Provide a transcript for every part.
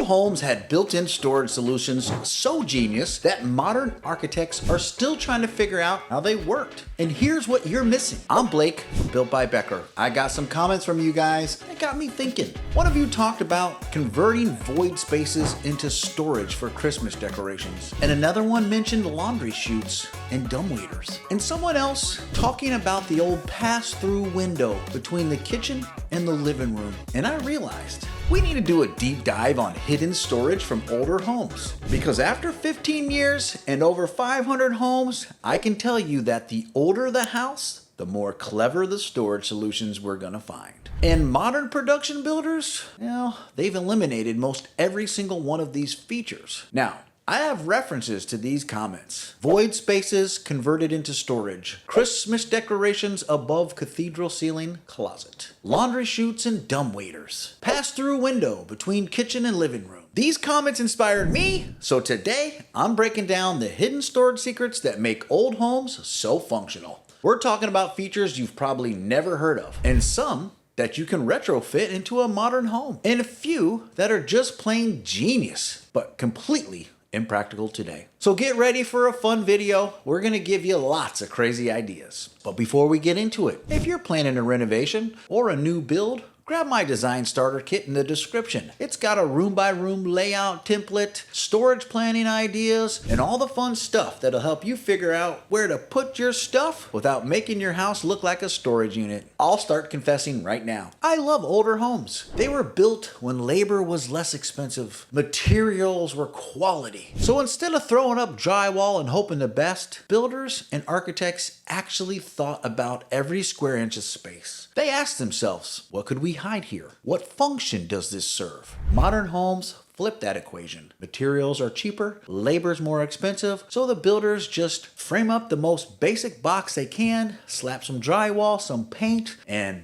homes had built-in storage solutions so genius that modern architects are still trying to figure out how they worked. And here's what you're missing. I'm Blake from Built by Becker. I got some comments from you guys that got me thinking. One of you talked about converting void spaces into storage for Christmas decorations. And another one mentioned laundry chutes and dumbwaiters. And someone else talking about the old pass-through window between the kitchen and the living room. And I realized we need to do a deep dive on hidden storage from older homes. Because after 15 years and over 500 homes, I can tell you that the older the house, the more clever the storage solutions we're gonna find. And modern production builders, well, they've eliminated most every single one of these features. Now, I have references to these comments. Void spaces converted into storage. Christmas decorations above cathedral ceiling closet. Laundry chutes and dumbwaiters. Pass-through window between kitchen and living room. These comments inspired me, so today I'm breaking down the hidden storage secrets that make old homes so functional. We're talking about features you've probably never heard of, and some that you can retrofit into a modern home, and a few that are just plain genius, but completely impractical today. So get ready for a fun video. We're gonna give you lots of crazy ideas. But before we get into it, if you're planning a renovation or a new build, grab my design starter kit in the description. It's got a room-by-room layout template, storage planning ideas, and all the fun stuff that'll help you figure out where to put your stuff without making your house look like a storage unit. I'll start confessing right now. I love older homes. They were built when labor was less expensive. Materials were quality. So instead of throwing up drywall and hoping the best, builders and architects actually thought about every square inch of space. They asked themselves, what could we hide here? What function does this serve? Modern homes flip that equation. Materials are cheaper, labor's more expensive, so the builders just frame up the most basic box they can, slap some drywall, some paint, and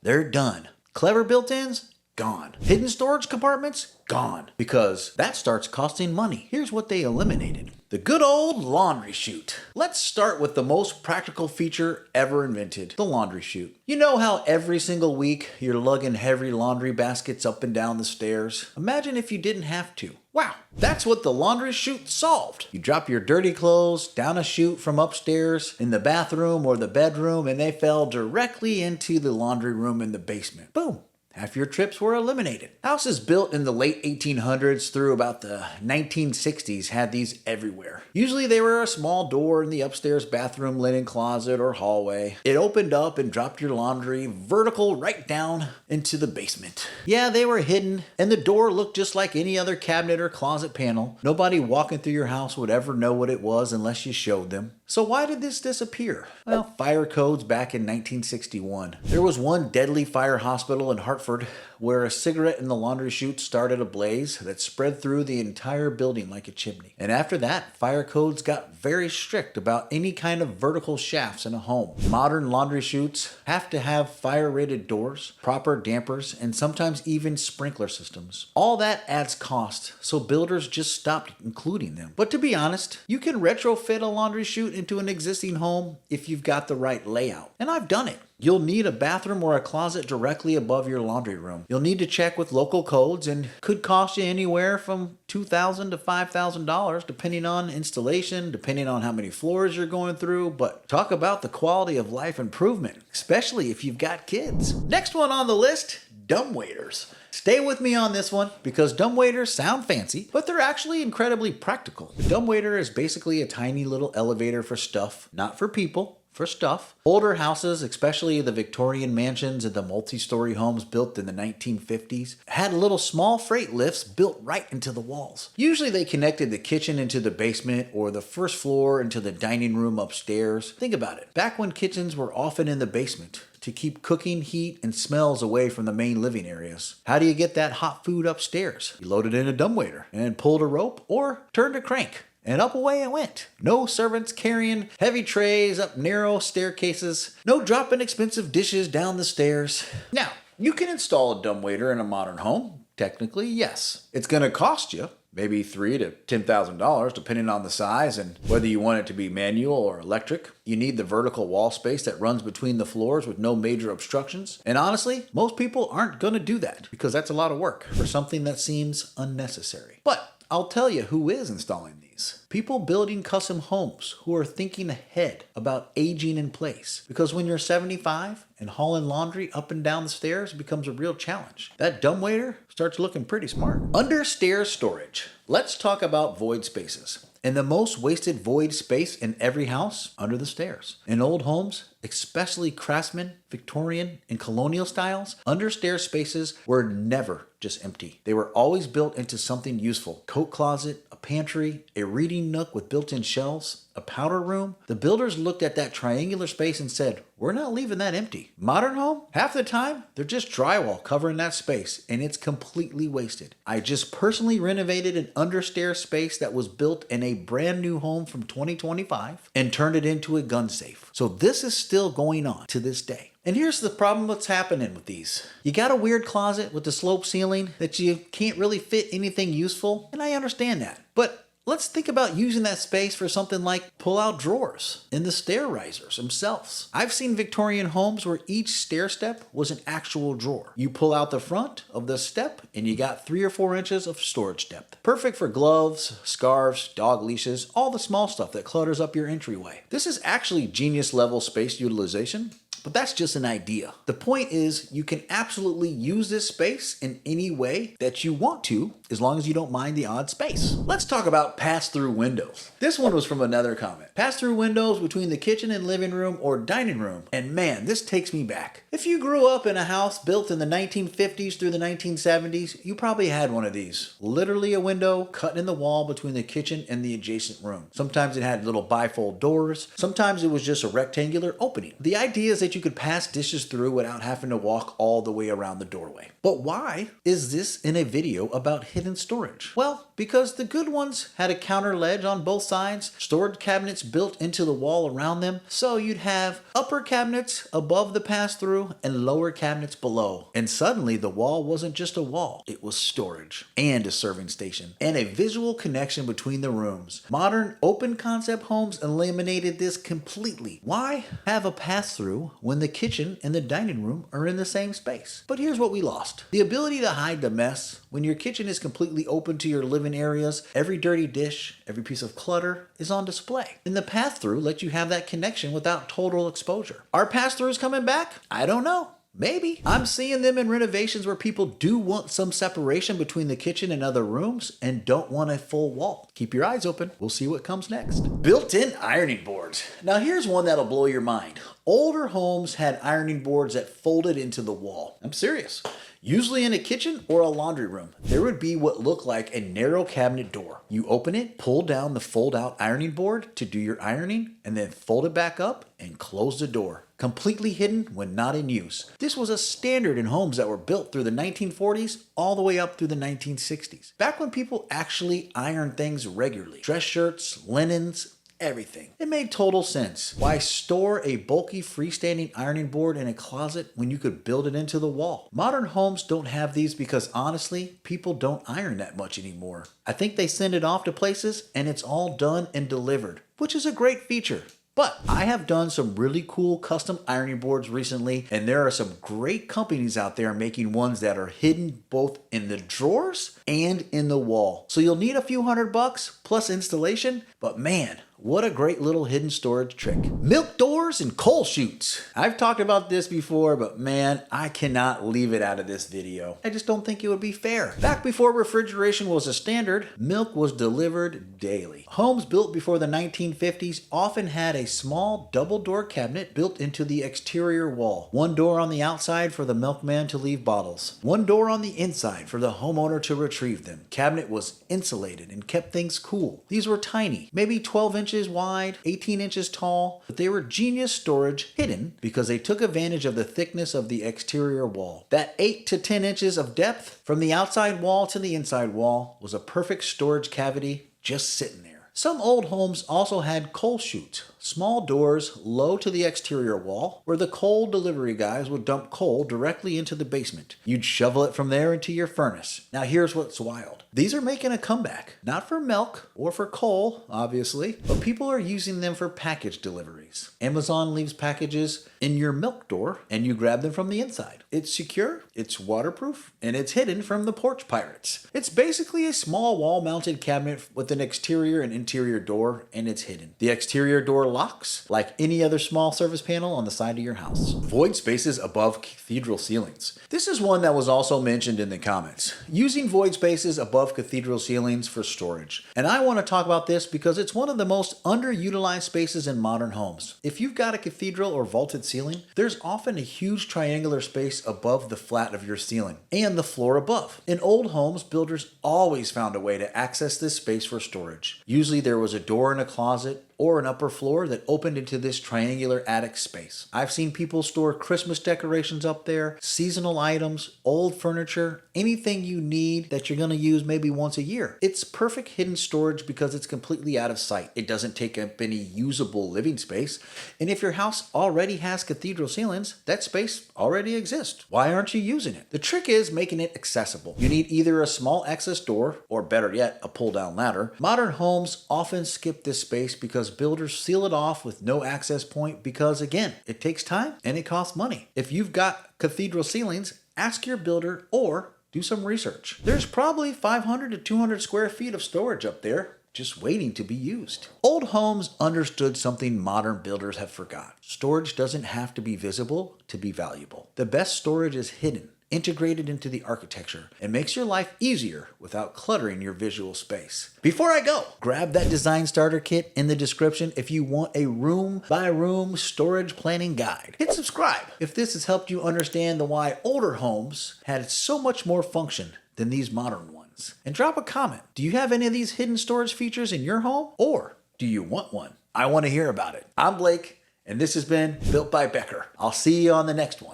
they're done. Clever built-ins? Gone. Hidden storage compartments? Gone. Because that starts costing money. Here's what they eliminated. The good old laundry chute. Let's start with the most practical feature ever invented, the laundry chute. You know how every single week you're lugging heavy laundry baskets up and down the stairs? Imagine if you didn't have to. Wow, that's what the laundry chute solved. You drop your dirty clothes down a chute from upstairs in the bathroom or the bedroom, and they fell directly into the laundry room in the basement. Boom. Half your trips were eliminated. Houses built in the late 1800s through about the 1960s had these everywhere. Usually they were a small door in the upstairs bathroom linen closet or hallway. It opened up and dropped your laundry vertical right down into the basement. Yeah, they were hidden, and the door looked just like any other cabinet or closet panel. Nobody walking through your house would ever know what it was unless you showed them. So why did this disappear? Well, fire codes back in 1961. There was one deadly fire hospital in Hartford where a cigarette in the laundry chute started a blaze that spread through the entire building like a chimney. And after that, fire codes got very strict about any kind of vertical shafts in a home. Modern laundry chutes have to have fire-rated doors, proper dampers, and sometimes even sprinkler systems. All that adds cost, so builders just stopped including them. But to be honest, you can retrofit a laundry chute into an existing home if you've got the right layout. And I've done it. You'll need a bathroom or a closet directly above your laundry room. You'll need to check with local codes and could cost you anywhere from $2,000 to $5,000 depending on installation, depending on how many floors you're going through. But talk about the quality of life improvement, especially if you've got kids. Next one on the list, dumbwaiters. Stay with me on this one because dumbwaiters sound fancy, but they're actually incredibly practical. A dumbwaiter is basically a tiny little elevator for stuff, not for people. For stuff. Older houses, especially the Victorian mansions and the multi-story homes built in the 1950s, had little small freight lifts built right into the walls. Usually they connected the kitchen into the basement or the first floor into the dining room upstairs. Think about it. Back when kitchens were often in the basement to keep cooking, heat, and smells away from the main living areas. How do you get that hot food upstairs? You load it in a dumbwaiter and pulled a rope or turned a crank. And up away it went. No servants carrying heavy trays up narrow staircases. No dropping expensive dishes down the stairs. Now, you can install a dumbwaiter in a modern home. Technically, yes. It's going to cost you maybe $3,000 to $10,000 depending on the size and whether you want it to be manual or electric. You need the vertical wall space that runs between the floors with no major obstructions. And honestly, most people aren't going to do that because that's a lot of work for something that seems unnecessary. But I'll tell you who is installing these. People building custom homes who are thinking ahead about aging in place. Because when you're 75 and hauling laundry up and down the stairs becomes a real challenge. That dumbwaiter starts looking pretty smart. Under-stair storage. Let's talk about void spaces. And the most wasted void space in every house, under the stairs. In old homes, especially craftsman, Victorian, and colonial styles, under-stair spaces were never just empty. They were always built into something useful. Coat closet, a pantry, a reading nook with built-in shelves, a powder room. The builders looked at that triangular space and said, we're not leaving that empty. Modern home, half the time, they're just drywall covering that space, and it's completely wasted. I just personally renovated an under-stair space that was built in a brand new home from 2025 and turned it into a gun safe. So this is still going on to this day. And here's the problem that's happening with these. You got a weird closet with the slope ceiling that you can't really fit anything useful, and I understand that. But let's think about using that space for something like pull-out drawers in the stair risers themselves. I've seen Victorian homes where each stair step was an actual drawer. You pull out the front of the step and you got 3 or 4 inches of storage depth. Perfect for gloves, scarves, dog leashes, all the small stuff that clutters up your entryway. This is actually genius level space utilization. But that's just an idea. The point is you can absolutely use this space in any way that you want to, as long as you don't mind the odd space. Let's talk about pass-through windows. This one was from another comment. Pass-through windows between the kitchen and living room or dining room. And man, this takes me back. If you grew up in a house built in the 1950s through the 1970s, you probably had one of these. Literally a window cut in the wall between the kitchen and the adjacent room. Sometimes it had little bifold doors. Sometimes it was just a rectangular opening. The idea is that you could pass dishes through without having to walk all the way around the doorway. But why is this in a video about hidden storage? Well, because the good ones had a counter ledge on both sides, storage cabinets built into the wall around them, so you'd have upper cabinets above the pass-through and lower cabinets below. And suddenly the wall wasn't just a wall, it was storage and a serving station and a visual connection between the rooms. Modern open concept homes eliminated this completely. Why have a pass-through when the kitchen and the dining room are in the same space? But here's what we lost. The ability to hide the mess. When your kitchen is completely open to your living areas, every dirty dish, every piece of clutter is on display. And the pass-through lets you have that connection without total exposure. Are pass-throughs coming back? I don't know. Maybe. I'm seeing them in renovations where people do want some separation between the kitchen and other rooms and don't want a full wall. Keep your eyes open. We'll see what comes next. Built-in ironing boards. Now here's one that'll blow your mind. Older homes had ironing boards that folded into the wall. I'm serious. Usually in a kitchen or a laundry room, there would be what looked like a narrow cabinet door. You open it, pull down the fold-out ironing board to do your ironing, and then fold it back up and close the door. Completely hidden when not in use. This was a standard in homes that were built through the 1940s all the way up through the 1960s. Back when people actually ironed things regularly. Dress shirts, linens, everything. It made total sense. Why store a bulky freestanding ironing board in a closet when you could build it into the wall? Modern homes don't have these because honestly, people don't iron that much anymore. I think they send it off to places and it's all done and delivered, which is a great feature. But I have done some really cool custom ironing boards recently, and there are some great companies out there making ones that are hidden both in the drawers and in the wall. So you'll need a few $100 plus installation, but man, what a great little hidden storage trick. Milk doors and coal chutes. I've talked about this before, but man, I cannot leave it out of this video. I just don't think it would be fair. Back before refrigeration was a standard, milk was delivered daily. Homes built before the 1950s often had a small double door cabinet built into the exterior wall. One door on the outside for the milkman to leave bottles. One door on the inside for the homeowner to retrieve them. Cabinet was insulated and kept things cool. These were tiny, maybe 12 inches wide, 18 inches tall, but they were genius storage hidden because they took advantage of the thickness of the exterior wall. That 8 to 10 inches of depth from the outside wall to the inside wall was a perfect storage cavity just sitting there. Some old homes also had coal chutes, Small doors low to the exterior wall where the coal delivery guys would dump coal directly into the basement. You'd shovel it from there into your furnace. Now here's what's wild. These are making a comeback. Not for milk or for coal, obviously, but people are using them for package deliveries. Amazon leaves packages in your milk door and you grab them from the inside. It's secure, it's waterproof, and it's hidden from the porch pirates. It's basically a small wall-mounted cabinet with an exterior and interior door, and it's hidden. The exterior door locks like any other small service panel on the side of your house. Void spaces above cathedral ceilings. This is one that was also mentioned in the comments. Using void spaces above cathedral ceilings for storage. And I want to talk about this because it's one of the most underutilized spaces in modern homes. If you've got a cathedral or vaulted ceiling, there's often a huge triangular space above the flat of your ceiling and the floor above. In old homes, builders always found a way to access this space for storage. Usually there was a door in a closet or an upper floor that opened into this triangular attic space. I've seen people store Christmas decorations up there, seasonal items, old furniture, anything you need that you're going to use maybe once a year. It's perfect hidden storage because it's completely out of sight. It doesn't take up any usable living space. And if your house already has cathedral ceilings, that space already exists. Why aren't you using it? The trick is making it accessible. You need either a small access door or better yet, a pull-down ladder. Modern homes often skip this space because builders seal it off with no access point because, again, it takes time and it costs money. If you've got cathedral ceilings, ask your builder or do some research. There's probably 500 to 200 square feet of storage up there just waiting to be used. Old homes understood something modern builders have forgot. Storage doesn't have to be visible to be valuable. The best storage is hidden, integrated into the architecture, and makes your life easier without cluttering your visual space. Before I go, grab that design starter kit in the description if you want a room by room storage planning guide. Hit subscribe if this has helped you understand the why older homes had so much more function than these modern ones. And drop a comment. Do you have any of these hidden storage features in your home, or do you want one? I want to hear about it. I'm Blake, and this has been Built by Becker. I'll see you on the next one.